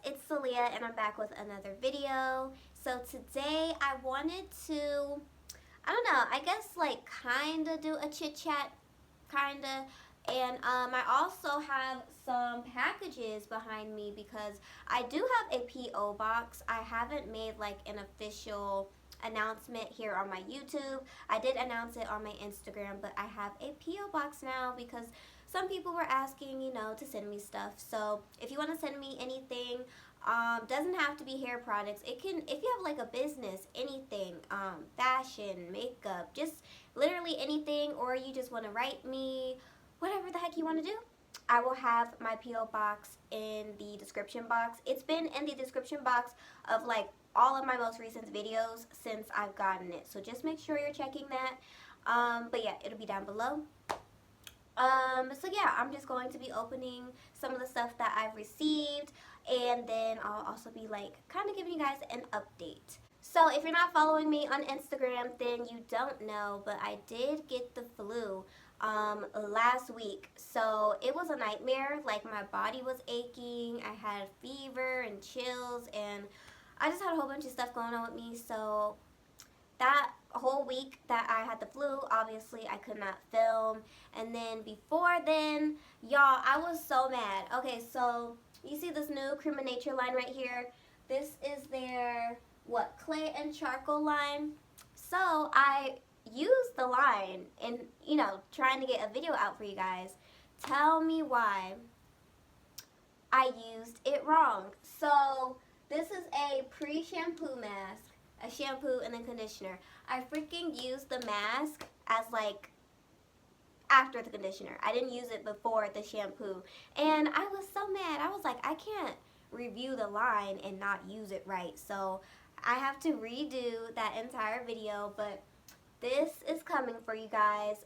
it's Caaliyah and I'm back with another video. So today I wanted to, I don't know, I guess like kinda do a chit chat, kinda. And I also have some packages behind me because I do have a P.O. box. I haven't made like an official announcement here on my YouTube. I did announce it on my Instagram, but I have a P.O. box now because some people were asking, to send me stuff. So if you want to send me anything, doesn't have to be hair products. It can, if you have like a business, anything, fashion, makeup, just literally anything, or you just want to write me, whatever the heck you want to do. I will have my P.O. box in the description box. It's been in the description box of like all of my most recent videos since I've gotten it. So just make sure you're checking that. But yeah, it'll be down below. So yeah, I'm just going to be opening some of the stuff that I've received, and then I'll also be like kind of giving you guys an update. So if you're not following me on Instagram, then you don't know, but I did get the flu last week. So it was a nightmare. Like, my body was aching, I had fever and chills, and I just had a whole bunch of stuff going on with me. So that whole week that I had the flu, obviously I could not film. And then before then, y'all, I was so mad. Okay, so you see this new Cream of Nature line right here? This is their clay and charcoal line. So I used the line and trying to get a video out for you guys. Tell me why I used it wrong. So this is a pre-shampoo mask, a shampoo and then conditioner. I freaking used the mask as like after the conditioner. I didn't use it before the shampoo, and I was so mad. I was like, I can't review the line and not use it right, so I have to redo that entire video. But this is coming for you guys.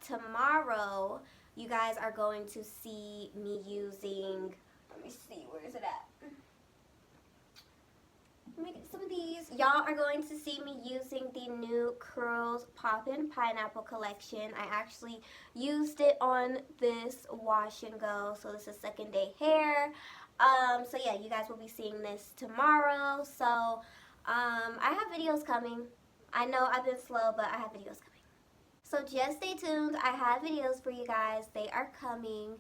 Tomorrow you guys are going to see me using, let me see, where is it at? Let me get some of these. Y'all are going to see me using the new Curls Poppin' Pineapple collection. I actually used it on this wash and go, so this is second day hair. So yeah, you guys will be seeing this tomorrow. So I have videos coming. I know I've been slow, but I have videos coming. So just stay tuned. I have videos for you guys. They are coming.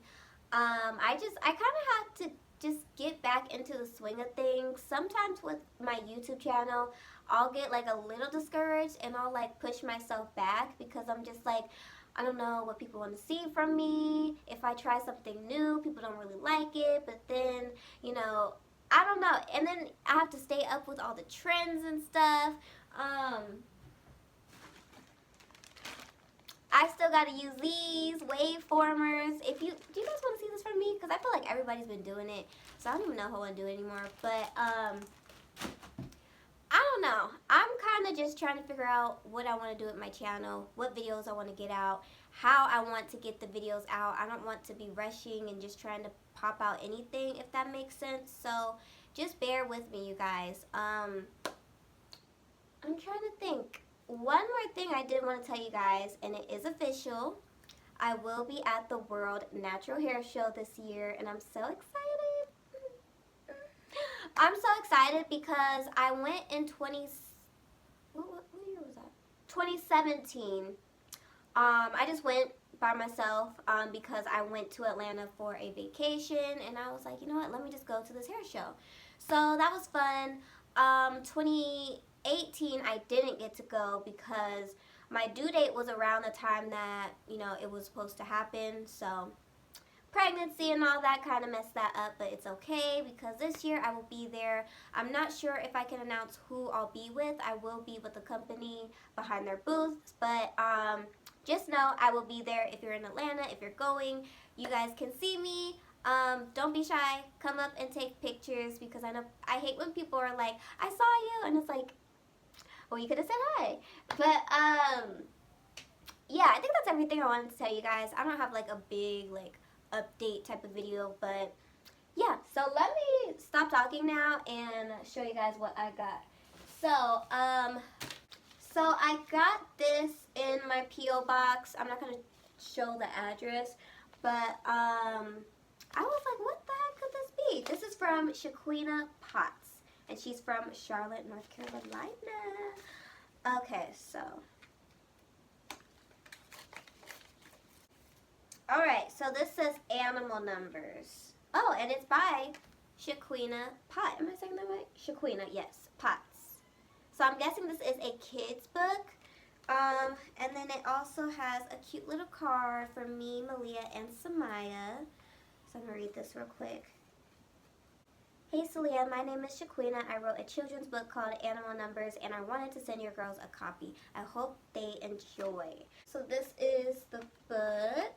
I kind of have to just get back into the swing of things. Sometimes with my YouTube channel, I'll get like a little discouraged and I'll like push myself back because I'm just like, I don't know what people want to see from me. If I try something new, people don't really like it, but then, I don't know. And then I have to stay up with all the trends and stuff. I still gotta use these waveformers. Do you guys want to see this from me? Because I feel like everybody's been doing it, so I don't even know if I want to do it anymore. But I don't know. I'm kind of just trying to figure out what I want to do with my channel, what videos I want to get out, how I want to get the videos out. I don't want to be rushing and just trying to pop out anything, if that makes sense. So just bear with me, you guys. I'm trying to think. One more thing I did want to tell you guys, and it is official. I will be at the World Natural Hair Show this year, and I'm so excited. I'm so excited because I went in what year was that? 2017. I just went by myself because I went to Atlanta for a vacation, and I was like, you know what, let me just go to this hair show. So that was fun. 2018 I didn't get to go because my due date was around the time that it was supposed to happen, so pregnancy and all that kind of messed that up, but it's okay because this year I will be there. I'm not sure if I can announce who I'll be with. I will be with the company behind their booths, but just know I will be there. If you're in Atlanta, if you're going, you guys can see me. Don't be shy. Come up and take pictures because I hate when people are like, I saw you, and it's like, well, you could have said hi. But yeah, I think that's everything I wanted to tell you guys. I don't have like a big like update type of video, but yeah. So let me stop talking now and show you guys what I got. So I got this in my P.O. box. I'm not gonna show the address, but I was like, what the heck could this be? This is from from Shaquina Potts, and she's from Charlotte, North Carolina. Okay, so. Alright, so this says animal numbers. Oh, and it's by Shaquina Potts. Am I saying that right? Shaquina, yes, Potts. So I'm guessing this is a kid's book. And then it also has a cute little card for me, Malia, and Samaya. So I'm going to read this real quick. Hey Caaliyah, my name is Shaquina. I wrote a children's book called Animal Numbers, and I wanted to send your girls a copy. I hope they enjoy. So this is the book.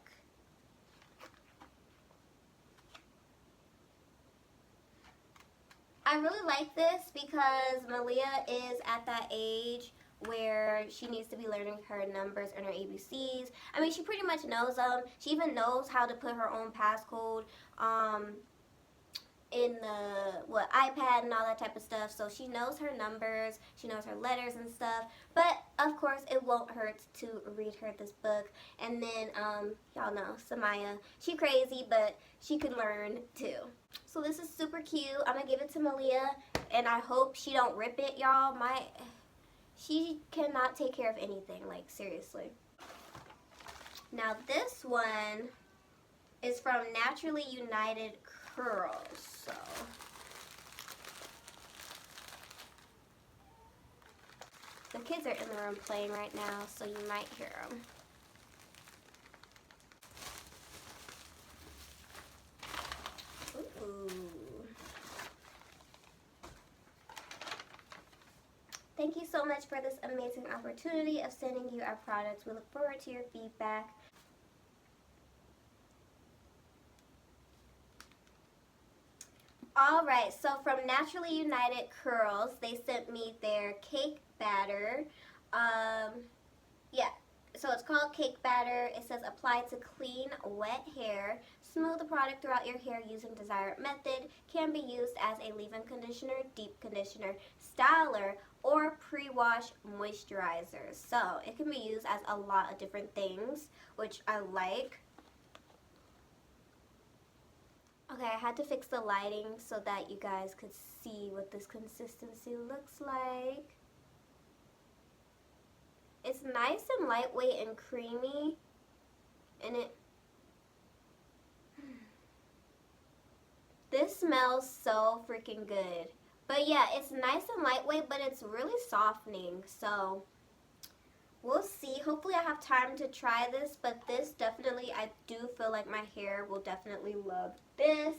I really like this because Malia is at that age where she needs to be learning her numbers and her ABCs. I mean, she pretty much knows them. She even knows how to put her own passcode in the iPad and all that type of stuff. So she knows her numbers, she knows her letters and stuff. But of course, it won't hurt to read her this book. And then y'all know Samaya, she crazy, but she can learn too. So this is super cute. I'm gonna give it to Malia, and I hope she don't rip it, y'all. She cannot take care of anything, like seriously. Now this one is from Naturally United Curls. So the kids are in the room playing right now, so you might hear them. Ooh. Thank you so much for this amazing opportunity of sending you our products. We look forward to your feedback. Alright, so from Naturally United Curls, they sent me their cake batter. Yeah, so it's called cake batter. It says apply to clean, wet hair. Smooth the product throughout your hair using desired method. Can be used as a leave-in conditioner, deep conditioner, styler, or pre-wash moisturizer. So it can be used as a lot of different things, which I like. Okay, I had to fix the lighting so that you guys could see what this consistency looks like. It's nice and lightweight and creamy, and this smells so freaking good. But yeah, it's nice and lightweight, but it's really softening, so we'll see. Hopefully I have time to try this, but this definitely, I do feel like my hair will definitely love this.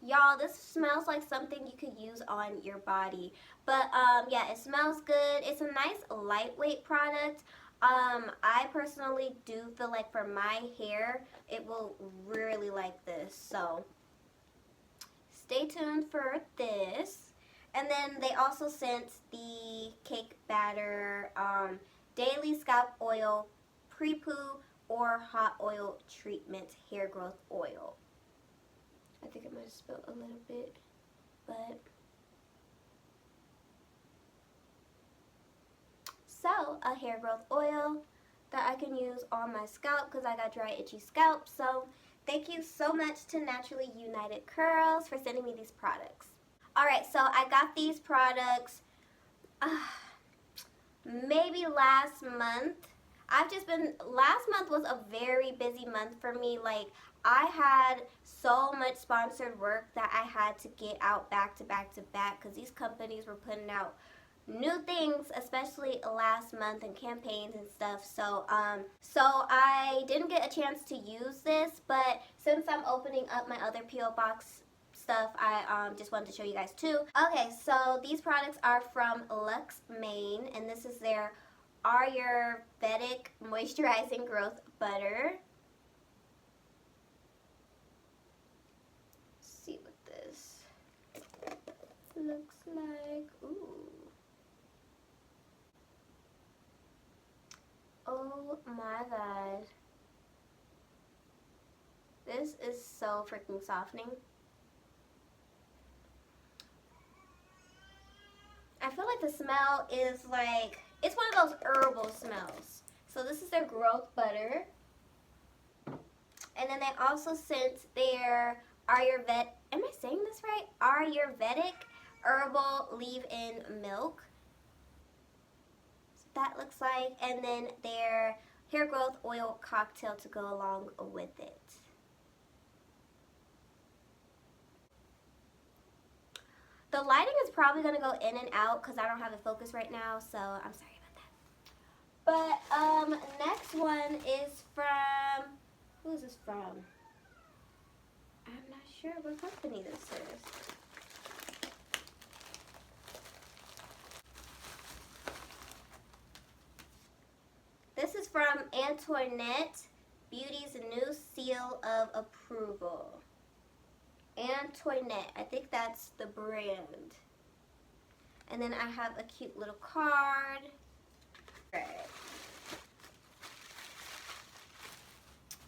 Y'all, this smells like something you could use on your body. But yeah, it smells good. It's a nice lightweight product. I personally do feel like for my hair, it will really like this. So stay tuned for this. And then they also sent the cake batter daily scalp oil, pre-poo, or hot oil treatment hair growth oil. I think I might have spilled a little bit, but so a hair growth oil that I can use on my scalp because I got dry, itchy scalp. So thank you so much to Naturally United Curls for sending me these products. Alright, so I got these products maybe last month. Last month was a very busy month for me. Like, I had so much sponsored work that I had to get out back to back to back because these companies were putting out new things, especially last month, and campaigns and stuff. So I didn't get a chance to use this, but since I'm opening up my other P.O. box stuff, I just wanted to show you guys too. Okay, so these products are from Lux Mane, and this is their Ayurvedic Moisturizing Growth Butter. Let's see what this looks like. Ooh. Oh my god. This is so freaking softening. I feel like the smell is like, it's one of those herbal smells. So this is their growth butter. And then they also sent their am I saying this right? Ayurvedic herbal leave-in milk. So that looks like, and then their hair growth oil cocktail to go along with it. The lighting is probably going to go in and out because I don't have it focused right now, so I'm sorry about that. But next one is from, who is this from? I'm not sure what company this is. This is from Antoinette, Beauty's new seal of approval. Antoinette, I think that's the brand. And then I have a cute little card. Right.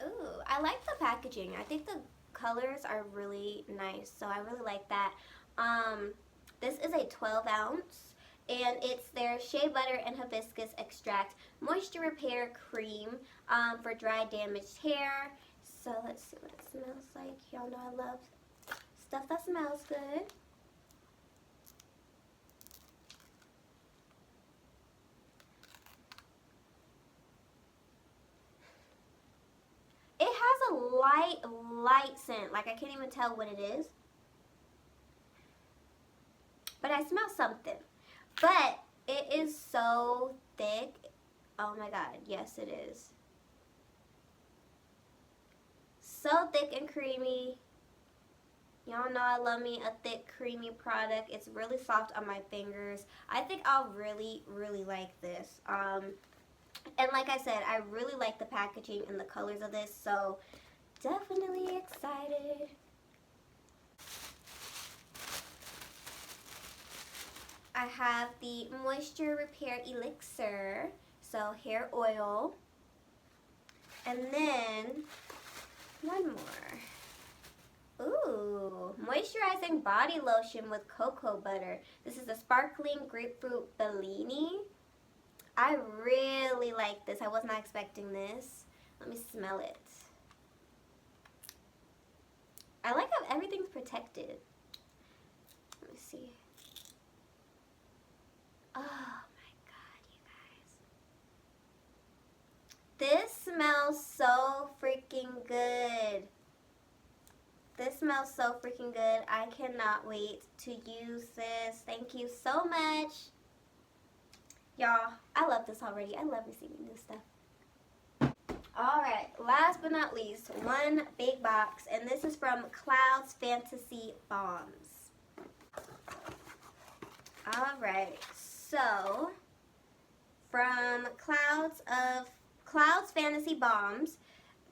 Ooh, I like the packaging. I think the colors are really nice, so I really like that. This is a 12 ounce, and it's their shea butter and hibiscus extract moisture repair cream for dry, damaged hair. So let's see what it smells like. Y'all know I love stuff that smells good. It has a light scent. Like, I can't even tell what it is. But I smell something. But it is so thick. Oh my god, yes it is. So thick and creamy. Y'all know I love me a thick, creamy product. It's really soft on my fingers. I think I'll really, really like this. And like I said, I really like the packaging and the colors of this, so definitely excited. I have the Moisture Repair Elixir, so hair oil. And then, one more. Ooh, moisturizing body lotion with cocoa butter. This is a sparkling grapefruit Bellini. I really like this. I was not expecting this. Let me smell it. I like how everything's protected. Let me see. Oh my god, you guys. This smells so freaking good. This smells so freaking good. I cannot wait to use this. Thank you so much. Y'all, I love this already. I love receiving new stuff. Alright, last but not least, one big box. And this is from Cloud's Fantasy Bombs. Alright, so from Cloud's Fantasy Bombs,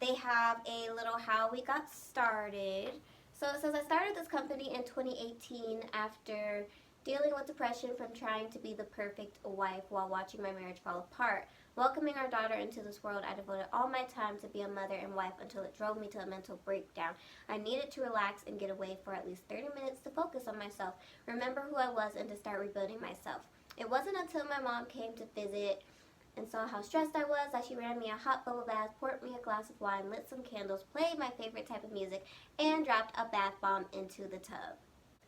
they have a little how we got started. So it says, I started this company in 2018 after dealing with depression from trying to be the perfect wife while watching my marriage fall apart. Welcoming our daughter into this world, I devoted all my time to be a mother and wife until it drove me to a mental breakdown. I needed to relax and get away for at least 30 minutes to focus on myself, remember who I was, and to start rebuilding myself. It wasn't until my mom came to visit and saw how stressed I was that she ran me a hot bubble bath, poured me a glass of wine, lit some candles, played my favorite type of music, and dropped a bath bomb into the tub.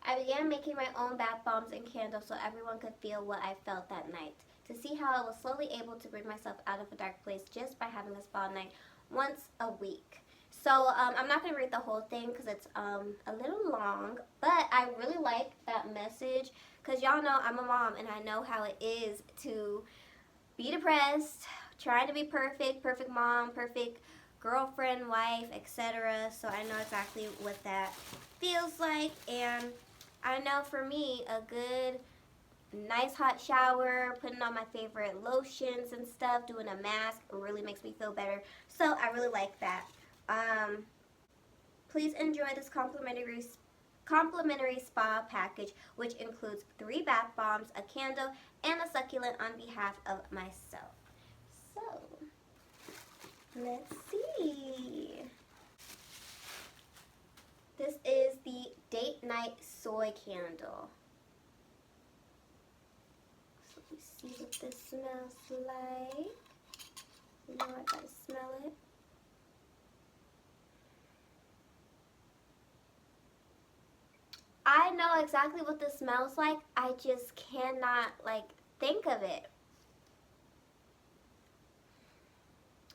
I began making my own bath bombs and candles so everyone could feel what I felt that night. To see how I was slowly able to bring myself out of a dark place just by having a spa night once a week. So I'm not going to read the whole thing because it's a little long, but I really like that message because y'all know I'm a mom and I know how it is to be depressed, trying to be perfect, perfect mom, perfect girlfriend, wife, etc. So I know exactly what that feels like, and I know for me, a good, nice hot shower, putting on my favorite lotions and stuff, doing a mask really makes me feel better. So I really like that. Please enjoy this complimentary spa package, which includes 3 bath bombs, a candle, and a succulent on behalf of myself. So, let's see. This is the Date Night Soy Candle. So let me see what this smells like. You know I gotta smell it. I know exactly what this smells like. I just cannot like think of it.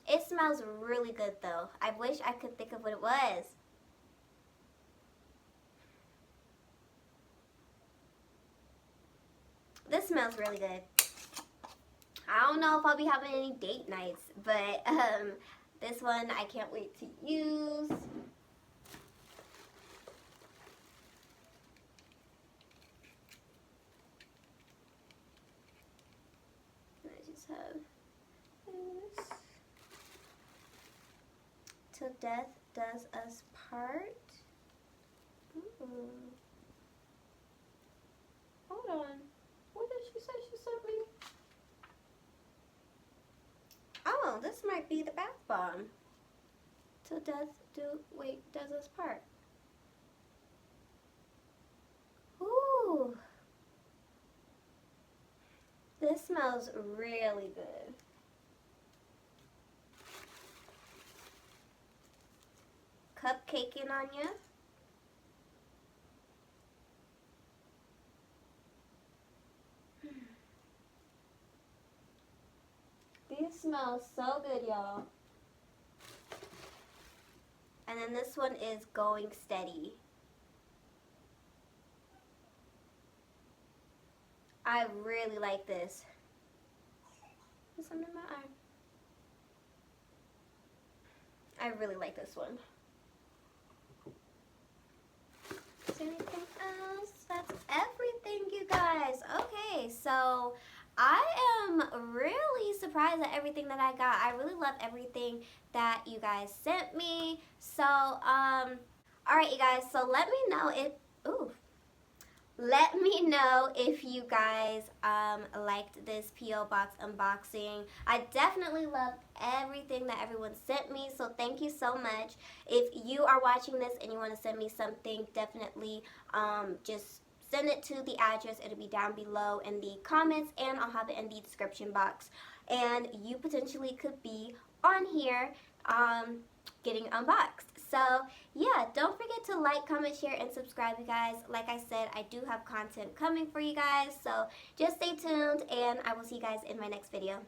It smells really good though. I wish I could think of what it was. This smells really good. I don't know if I'll be having any date nights, but this one I can't wait to use. I just have this. Till death does us part. Ooh. Hold on. What did she say she sent me? Oh, this might be the bath bomb. Till death does us part. Ooh. This smells really good. Cupcaking on you. These smell so good, y'all. And then this one is Going Steady. I really like this. There's something in my eye. I really like this one. Is there anything else? That's everything, you guys. Okay, so I am really surprised at everything that I got. I really love everything that you guys sent me. So, alright, you guys, so let me know if, let me know if you guys liked this P.O. Box unboxing. I definitely loved everything that everyone sent me, so thank you so much. If you are watching this and you want to send me something, definitely just send it to the address. It'll be down below in the comments, and I'll have it in the description box. And you potentially could be on here getting unboxed. So yeah, don't forget to like, comment, share, and subscribe, you guys. Like I said, I do have content coming for you guys, so just stay tuned, and I will see you guys in my next video.